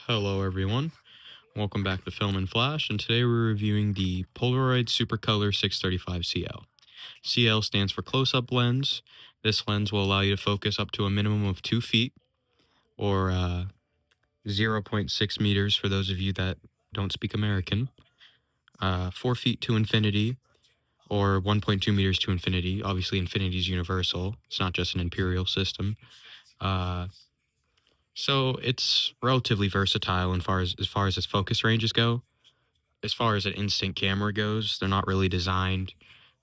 Hello everyone, welcome back to Film and Flash, and today we're reviewing the Polaroid Supercolor 635 CL. CL stands for close-up lens. This lens will allow you to focus up to a minimum of 2 feet, or 0.6 meters for those of you that don't speak American, 4 feet to infinity, or 1.2 meters to infinity. Obviously infinity is universal, it's not just an imperial system. So it's relatively versatile as far as its focus ranges go. As far as an instant camera goes, they're not really designed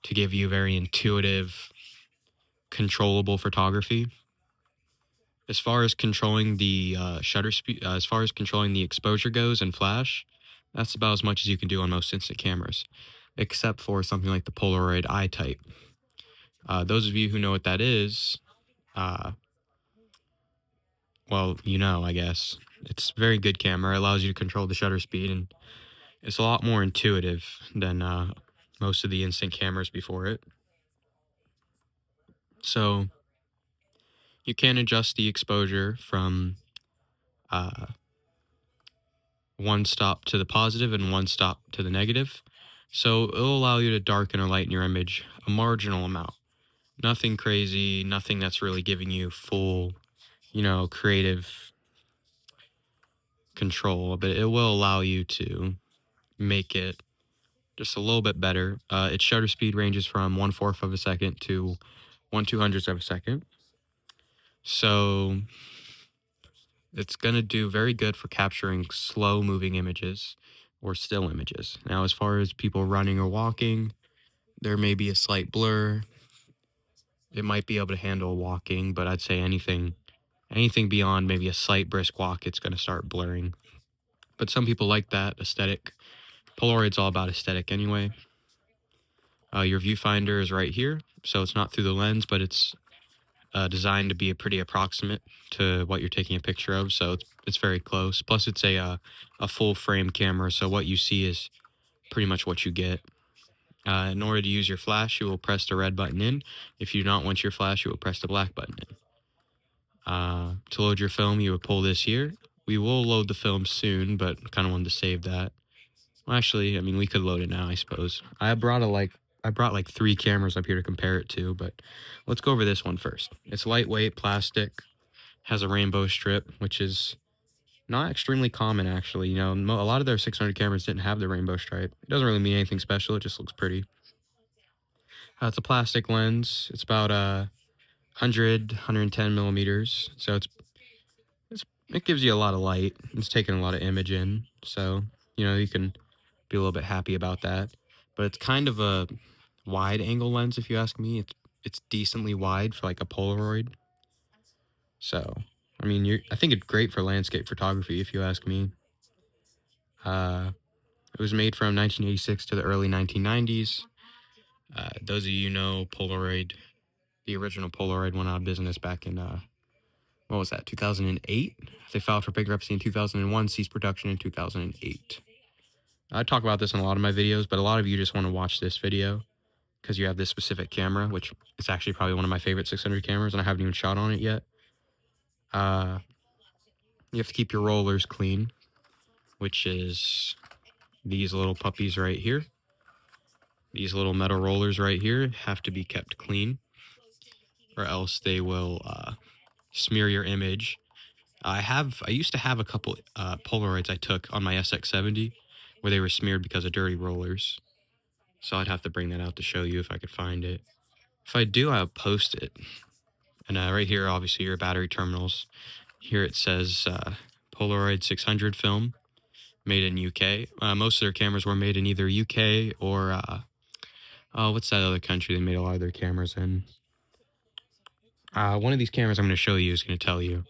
to give you very intuitive, controllable photography. As far as controlling the shutter speed, as far as controlling the exposure goes in flash, that's about as much as you can do on most instant cameras, except for something like the Polaroid I-type. Those of you who know what that is, uh, well, I guess. It's a very good camera. It allows you to control the shutter speed, and it's a lot more intuitive than most of the instant cameras before it. So you can adjust the exposure from uh, one stop to the positive and one stop to the negative. So it'll allow you to darken or lighten your image a marginal amount. Nothing crazy, nothing that's really giving you full, creative control, but it will allow you to make it just a little bit better. Its shutter speed ranges from 1/4 of a second to 1/200th of a second. So it's going to do very good for capturing slow moving images or still images. Now, as far as people running or walking, there may be a slight blur. It might be able to handle walking, but I'd say anything beyond maybe a slight brisk walk, it's going to start blurring. But some people like that aesthetic. Polaroid's all about aesthetic anyway. Your viewfinder is right here, so it's not through the lens, but it's designed to be pretty approximate to what you're taking a picture of, so it's very close. Plus, it's a full frame camera, so what you see is pretty much what you get. In order to use your flash, you will press the red button in. If you do not want your flash, you will press the black button in. To load your film, you will pull this here. We will load the film soon, but kind of wanted to save that. Well, actually, I mean, we could load it now, I suppose. I brought like 3 cameras up here to compare it to, but let's go over this one first. It's lightweight plastic, has a rainbow strip, which is not extremely common, actually. A lot of their 600 cameras didn't have the rainbow stripe. It doesn't really mean anything special. It just looks pretty. It's a plastic lens. It's about 110 millimeters. So it gives you a lot of light. It's taking a lot of image in. So, you can be a little bit happy about that. But it's kind of a wide angle lens, if you ask me. It's decently wide for like a Polaroid. So, I mean, I think it's great for landscape photography, if you ask me. It was made from 1986 to the early 1990s. Those of you know Polaroid, the original Polaroid went out of business back in, what was that, 2008? They filed for bankruptcy in 2001, ceased production in 2008. I talk about this in a lot of my videos, but a lot of you just want to watch this video because you have this specific camera, which is actually probably one of my favorite 600 cameras, and I haven't even shot on it yet. You have to keep your rollers clean, which is these little puppies right here. These little metal rollers right here have to be kept clean, or else they will smear your image. I used to have a couple Polaroids I took on my SX70 where they were smeared because of dirty rollers. So I'd have to bring that out to show you if I could find it. If I do, I'll post it. And right here, obviously, your battery terminals. Here it says Polaroid 600 film, made in UK. Most of their cameras were made in either UK or, what's that other country they made a lot of their cameras in? One of these cameras I'm going to show you is going to tell you.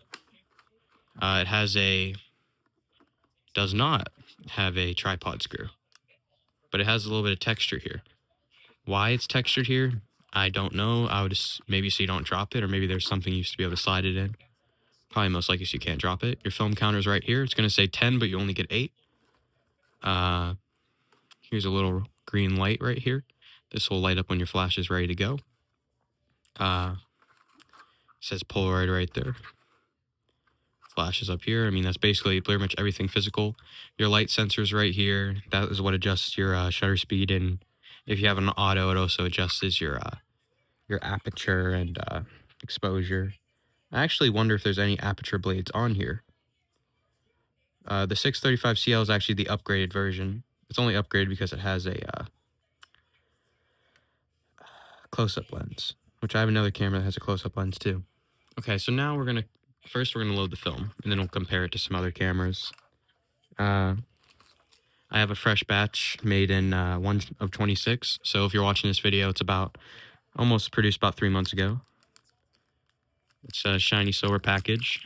It does not have a tripod screw, but it has a little bit of texture here. Why it's textured here, I don't know. I would just, maybe so you don't drop it, or maybe there's something you used to be able to slide it in. Probably most likely so you can't drop it. Your film counter's right here. It's going to say 10, but you only get 8. Here's a little green light right here. This will light up when your flash is ready to go. It says Polaroid right there. Flash is up here. I mean, that's basically pretty much everything physical. Your light sensor's right here. That is what adjusts your shutter speed, and if you have an auto, it also adjusts your aperture and exposure. I actually wonder if there's any aperture blades on here. The 635 CL is actually the upgraded version. It's only upgraded because it has a close-up lens, which I have another camera that has a close-up lens too. Okay, so now we're gonna load the film, and then we'll compare it to some other cameras. I have a fresh batch made in 1 of 26, so if you're watching this video, it's about almost produced about 3 months ago. It's a shiny silver package,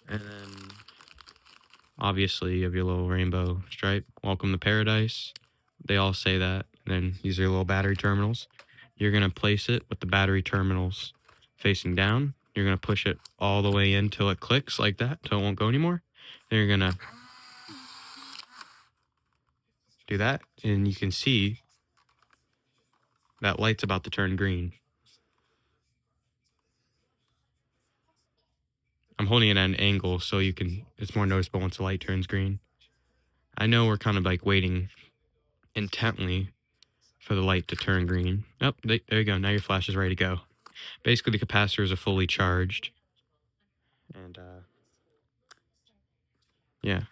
and then obviously you have your little rainbow stripe. Welcome to paradise. They all say that. And then these are your little battery terminals. You're gonna place it with the battery terminals facing down. You're gonna push it all the way in till it clicks like that, till it won't go anymore. Then you're gonna do that, and you can see that light's about to turn green. I'm holding it at an angle so it's more noticeable once the light turns green. I know we're kind of like waiting intently for the light to turn green. Oh, there you go. Now your flash is ready to go. Basically, the capacitors are fully charged. And yeah.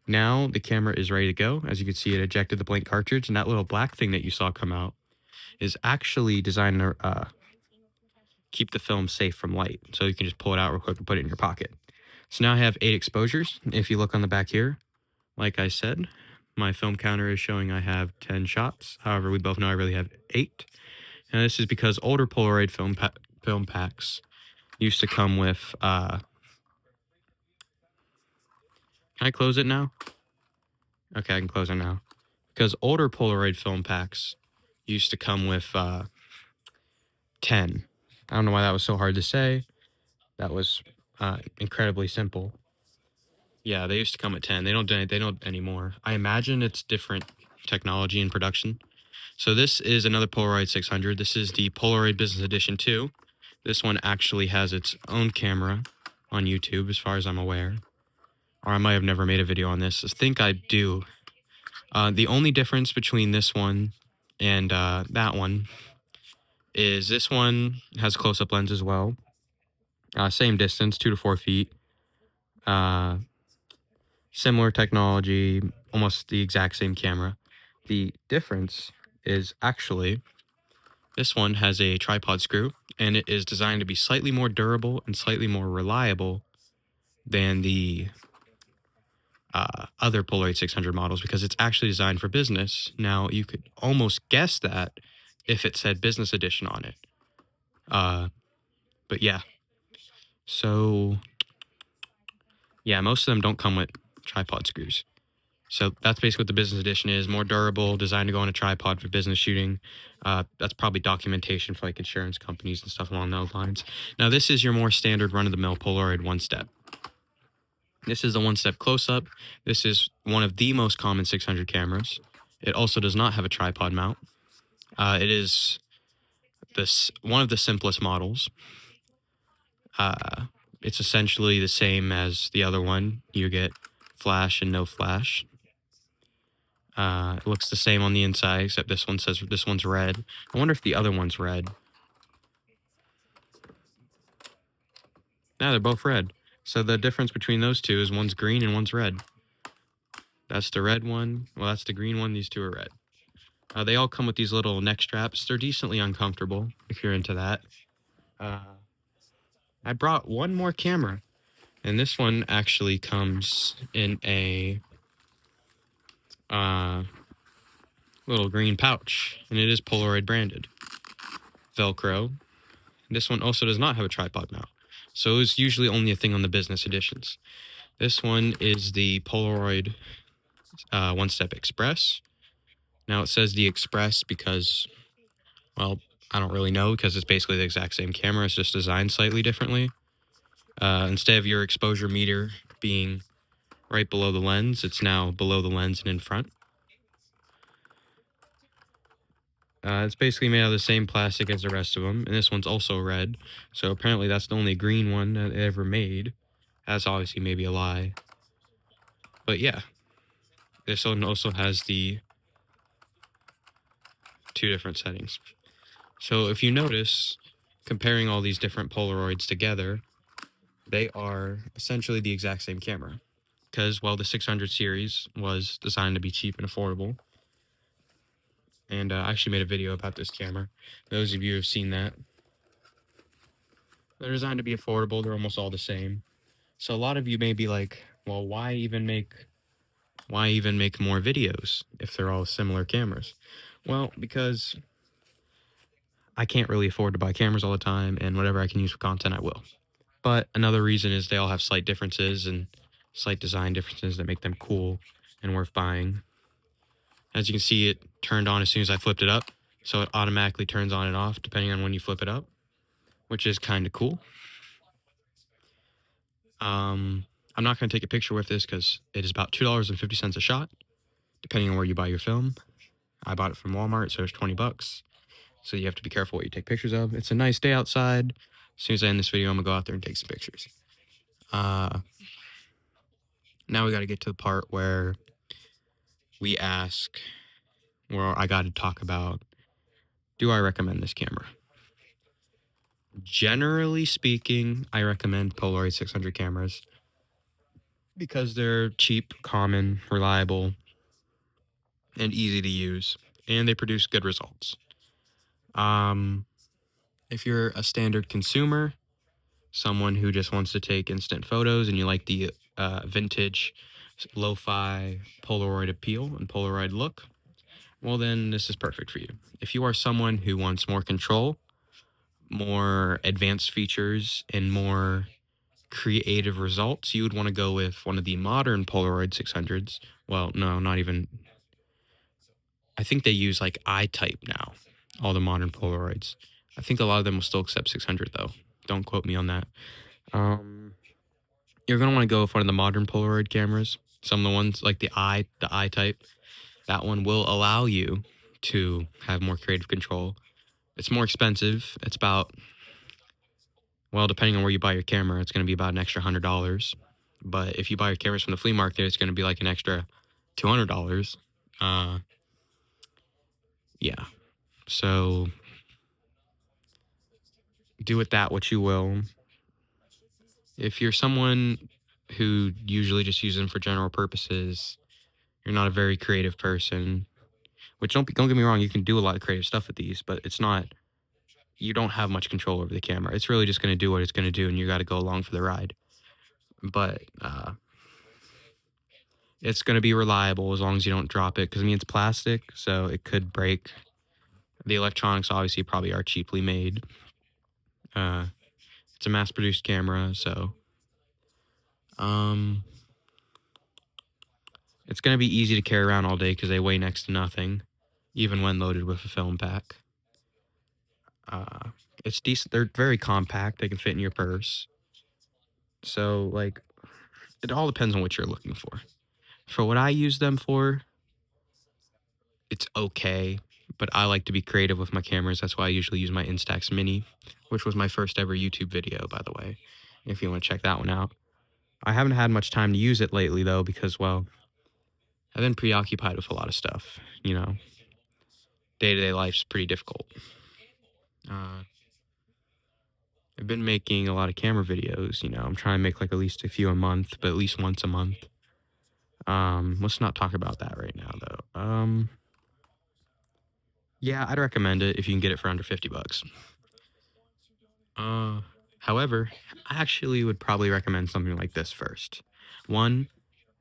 Now the camera is ready to go. As you can see, it ejected the blank cartridge, and that little black thing that you saw come out is actually designed to keep the film safe from light. So you can just pull it out real quick and put it in your pocket. So now I have 8 exposures. If you look on the back here, like I said, my film counter is showing I have 10 shots. However, we both know I really have 8. And this is because older Polaroid film packs used to come with... can I close it now? Okay, I can close it now. Because older Polaroid film packs used to come with 10. I don't know why that was so hard to say. That was incredibly simple. Yeah, they used to come at 10. They don't anymore. I imagine it's different technology in production. So this is another Polaroid 600. This is the Polaroid Business Edition 2. This one actually has its own camera on YouTube, as far as I'm aware. Or I might have never made a video on this. I think I do. The only difference between this one and that one is this one has a close-up lens as well. Same distance, 2 to 4 feet. Similar technology, almost the exact same camera. The difference is actually this one has a tripod screw, and it is designed to be slightly more durable and slightly more reliable than the other Polaroid 600 models, because it's actually designed for business. Now, you could almost guess that if it said business edition on it. But yeah. So, yeah, most of them don't come with tripod screws. So that's basically what the business edition is. More durable, designed to go on a tripod for business shooting. That's probably documentation for like insurance companies and stuff along those lines. Now, this is your more standard run-of-the-mill Polaroid one-step. This is the one-step close-up. This is one of the most common 600 cameras. It also does not have a tripod mount. It is one of the simplest models. It's essentially the same as the other one. You get flash and no flash. It looks the same on the inside, except this one says this one's red. I wonder if the other one's red. Yeah, they're both red. So the difference between those two is one's green and one's red. That's the red one. Well, that's the green one. These two are red. They all come with these little neck straps. They're decently uncomfortable if you're into that. I brought one more camera, and this one actually comes in a little green pouch, and it is Polaroid branded. Velcro. This one also does not have a tripod mount, so it's usually only a thing on the business editions. This one is the Polaroid One-Step Express. Now it says the Express because, well, I don't really know, because it's basically the exact same camera. It's just designed slightly differently. Instead of your exposure meter being right below the lens, it's now below the lens and in front. It's basically made out of the same plastic as the rest of them, and this one's also red. So apparently that's the only green one that they ever made. That's obviously maybe a lie. But yeah, this one also has the 2 different settings. So if you notice, comparing all these different Polaroids together, they are essentially the exact same camera. Because, well, the 600 series was designed to be cheap and affordable. And I actually made a video about this camera. Those of you who have seen that, they're designed to be affordable. They're almost all the same. So a lot of you may be like, well, why even make more videos if they're all similar cameras? Well, because I can't really afford to buy cameras all the time, and whatever I can use for content, I will. But another reason is they all have slight differences and slight design differences that make them cool and worth buying. As you can see, it turned on as soon as I flipped it up, so it automatically turns on and off depending on when you flip it up, which is kind of cool. I'm not going to take a picture with this because it is about $2.50 a shot, depending on where you buy your film. I bought it from Walmart, so it's $20. So you have to be careful what you take pictures of. It's a nice day outside. As soon as I end this video, I'm going to go out there and take some pictures. Now we got to get to the part where I got to talk about, do I recommend this camera? Generally speaking, I recommend Polaroid 600 cameras because they're cheap, common, reliable, and easy to use, and they produce good results. If you're a standard consumer, someone who just wants to take instant photos and you like the vintage lo-fi Polaroid appeal and Polaroid look, well, then this is perfect for you. If you are someone who wants more control, more advanced features, and more creative results, you would want to go with one of the modern Polaroid 600s. Well, no, not even. I think they use like I-type now, all the modern Polaroids. I think a lot of them will still accept 600 though. Don't quote me on that. You're gonna want to go with one of the modern Polaroid cameras. Some of the ones like the I-type. That one will allow you to have more creative control. It's more expensive. It's about, well, depending on where you buy your camera, it's going to be about an extra $100. But if you buy your cameras from the flea market, it's going to be like an extra $200. Yeah. So do with that what you will. If you're someone who usually just uses them for general purposes, you're not a very creative person, which don't get me wrong, you can do a lot of creative stuff with these, but it's not, you don't have much control over the camera. It's really just going to do what it's going to do, and you got to go along for the ride. But it's going to be reliable as long as you don't drop it, because I mean, it's plastic, so it could break. The electronics obviously probably are cheaply made. It's a mass-produced camera, so it's going to be easy to carry around all day because they weigh next to nothing, even when loaded with a film pack. It's decent. They're very compact. They can fit in your purse. So, like, it all depends on what you're looking for. For what I use them for, it's okay, but I like to be creative with my cameras. That's why I usually use my Instax Mini, which was my first ever YouTube video, by the way, if you want to check that one out. I haven't had much time to use it lately, though, because, well, I've been preoccupied with a lot of stuff, you know. Day-to-day life's pretty difficult. I've been making a lot of camera videos, you know. I'm trying to make like at least a few a month, but at least once a month. Let's not talk about that right now, though. Yeah, I'd recommend it if you can get it for under $50. However, I actually would probably recommend something like this first. One,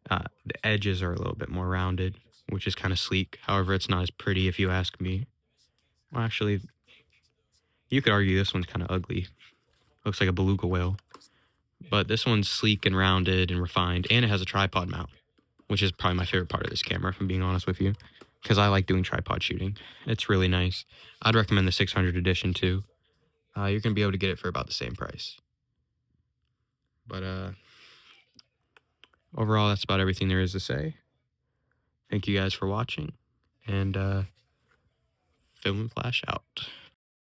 the edges are a little bit more rounded, which is kind of sleek. However, it's not as pretty if you ask me. Well, actually, you could argue this one's kind of ugly. Looks like a beluga whale. But this one's sleek and rounded and refined, and it has a tripod mount, which is probably my favorite part of this camera, if I'm being honest with you, because I like doing tripod shooting. It's really nice. I'd recommend the 600 edition too. You're going to be able to get it for about the same price. But overall, that's about everything there is to say. Thank you guys for watching, and Film and Flash out.